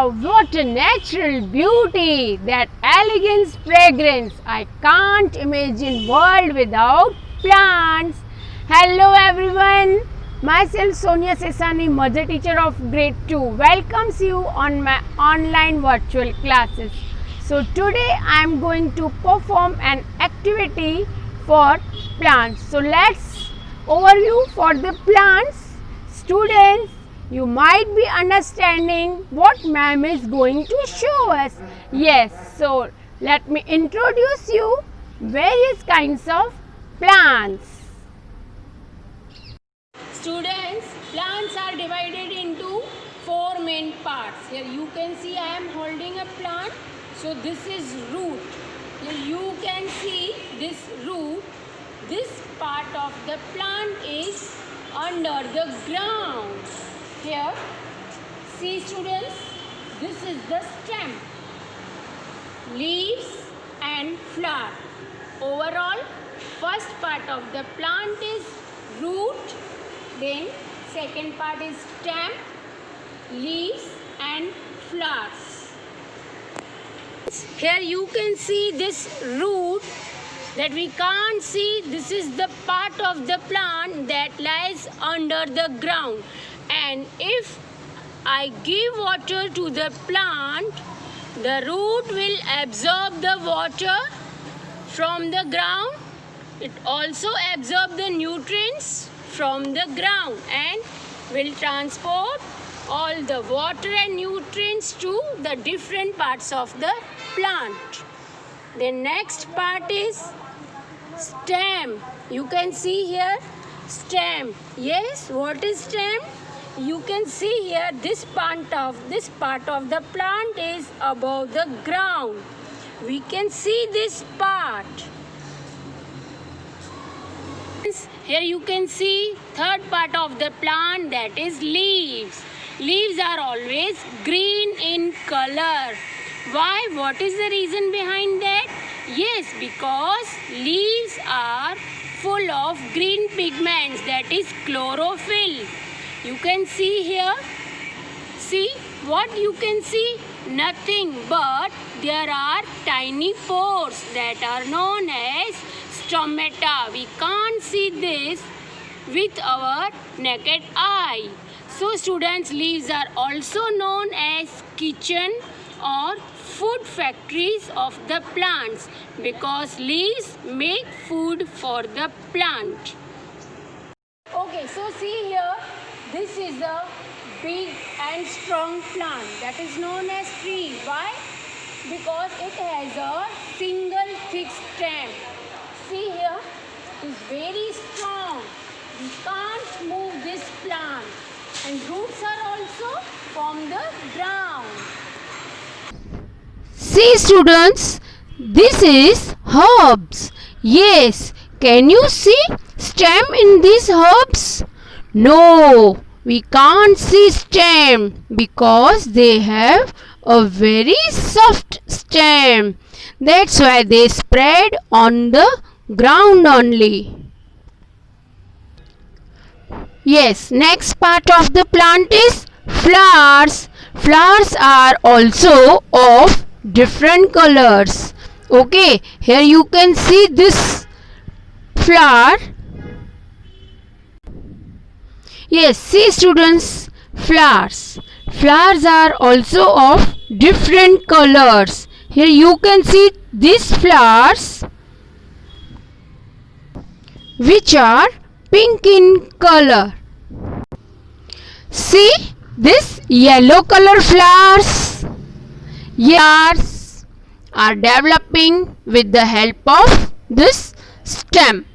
Wow, what a natural beauty! That elegance, fragrance. I can't imagine world without plants. Hello everyone. Myself Sonia Sesani, mother teacher of grade 2, welcomes you on my online virtual classes. So today I am going to perform an activity for plants. So let's overview for the plants. Students, you might be understanding what ma'am is going to show us. Yes, so let me introduce you various kinds of plants. Students, plants are divided into four main parts. Here you can see I am holding a plant. So this is root. Here you can see this root. This part of the plant is under the ground. Here, see students, this is the stem, leaves and flower. Overall, first part of the plant is root, then second part is stem, leaves and flowers. Here you can see this root that we can't see. This is the part of the plant that lies under the ground. And if I give water to the plant, the root will absorb the water from the ground. It also absorbs the nutrients from the ground and will transport all the water and nutrients to the different parts of the plant. The next part is stem. You can see here stem. Yes, what is stem? You can see here this part of the plant is above the ground. We can see this part. Here you can see third part of the plant, that is leaves. Leaves are always green in color. Why? What is the reason behind that? Yes, because leaves are full of green pigments, that is chlorophyll. You can see here. See what you can see? Nothing but there are tiny pores that are known as stomata. We can't see this with our naked eye. So students, leaves are also known as kitchen or food factories of the plants because leaves make food for the plant. Okay, so see here, this is a big and strong plant that is known as tree. Why? Because it has a single thick stem. See here, it is very strong. We can't move this plant, and roots are also from the ground. See students, this is herbs. Yes, can you see stem in these herbs? No, we can't see stem because they have a very soft stem. That's why they spread on the ground only. Yes, next part of the plant is flowers. Flowers are also of different colors. Okay, here you can see this flower. Yes, see students, flowers. Flowers are also of different colors. Here you can see these flowers which are pink in color. See this yellow color flowers. Flowers are developing with the help of this stem.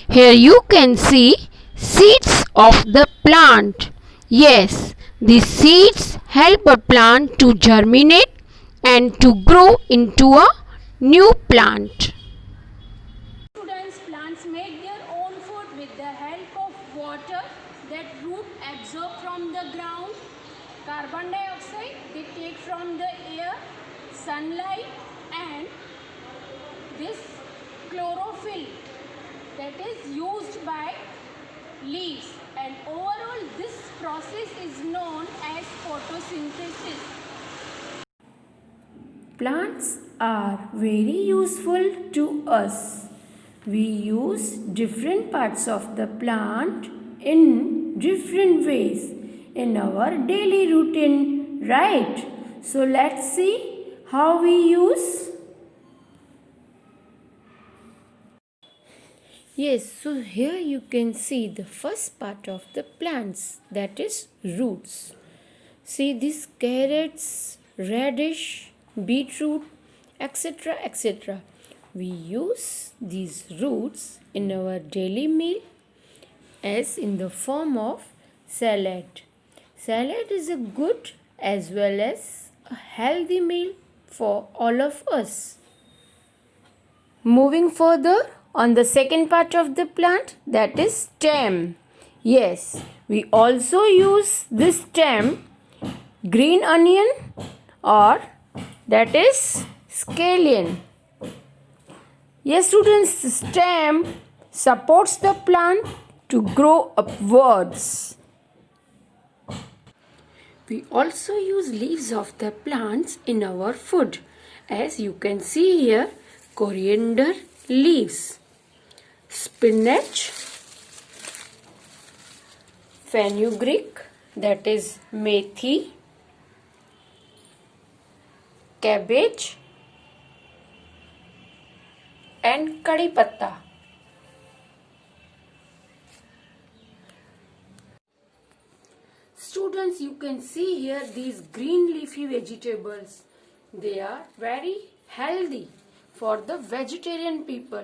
Here you can see seeds of the plant. Yes, these seeds help a plant to germinate and to grow into a new plant. Students, plants make their own food with the help of water that root absorb from the ground. Carbon dioxide they take from the air, sunlight and this chlorophyll that is used by leaves, and overall this process is known as photosynthesis. Plants are very useful to us. We use different parts of the plant in different ways in our daily routine, right? So let's see how we use. Yes, so here you can see the first part of the plants, that is roots. See these carrots, radish, beetroot, etc. etc. We use these roots in our daily meal as in the form of salad. Salad is a good as well as a healthy meal for all of us. Moving further on the second part of the plant, that is stem. Yes, we also use this stem, green onion, or that is scallion. Yes, students, the stem supports the plant to grow upwards. We also use leaves of the plants in our food. As you can see here, coriander leaves, spinach, fenugreek, that is methi, cabbage, and kadi patta. Students, you can see here these green leafy vegetables. They are very healthy for the vegetarian people.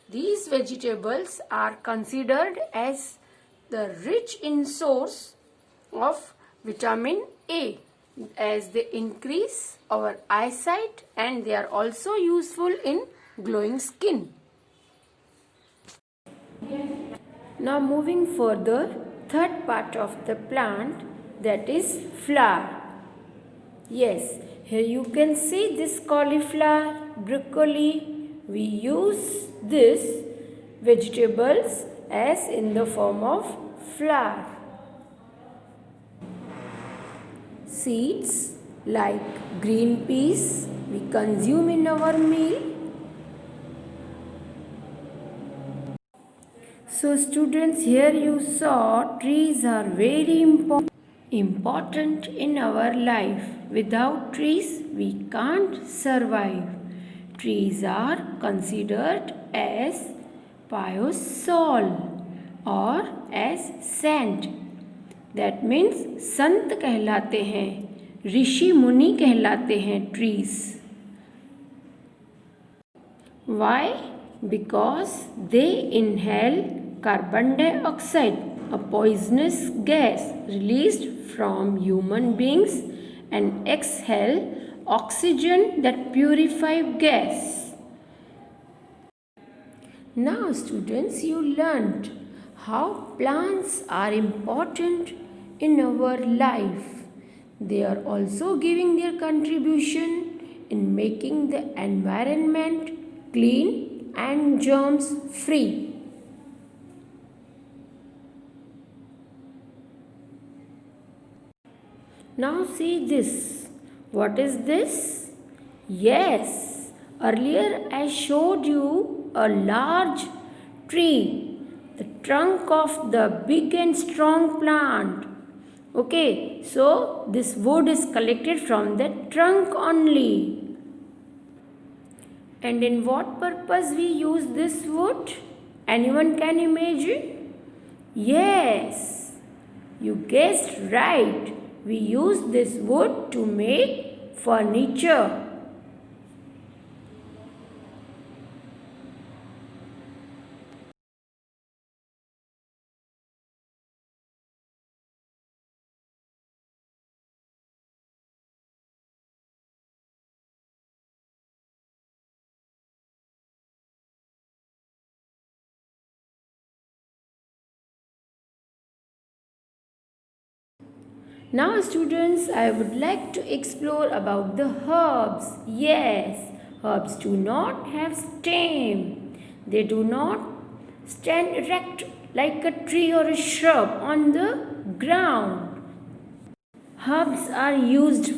These vegetables are considered as the rich in source of vitamin A, as they increase our eyesight, and they are also useful in glowing skin. Now moving further, third part of the plant, that is flower. Yes, here you can see this cauliflower, broccoli. We use this vegetables as in the form of flour. Seeds like green peas we consume in our meal. So students, here you saw trees are very important in our life. Without trees, we can't survive. Trees are considered as pious soul or as saint. That means संत कहलाते हैं, ऋषि मुनि कहलाते हैं trees. Why? Because they inhale carbon dioxide, a poisonous gas released from human beings, and exhale oxygen, that purified gas. Now students, you learnt how plants are important in our life. They are also giving their contribution in making the environment clean and germs free. Now see this. What is this? Yes, earlier I showed you a large tree, the trunk of the big and strong plant. Okay, so this wood is collected from the trunk only. And in what purpose we use this wood? Anyone can imagine? Yes, you guessed right. We use this wood to make furniture. Now students, I would like to explore about the herbs. Yes, herbs do not have stem. They do not stand erect like a tree or a shrub on the ground. Herbs are used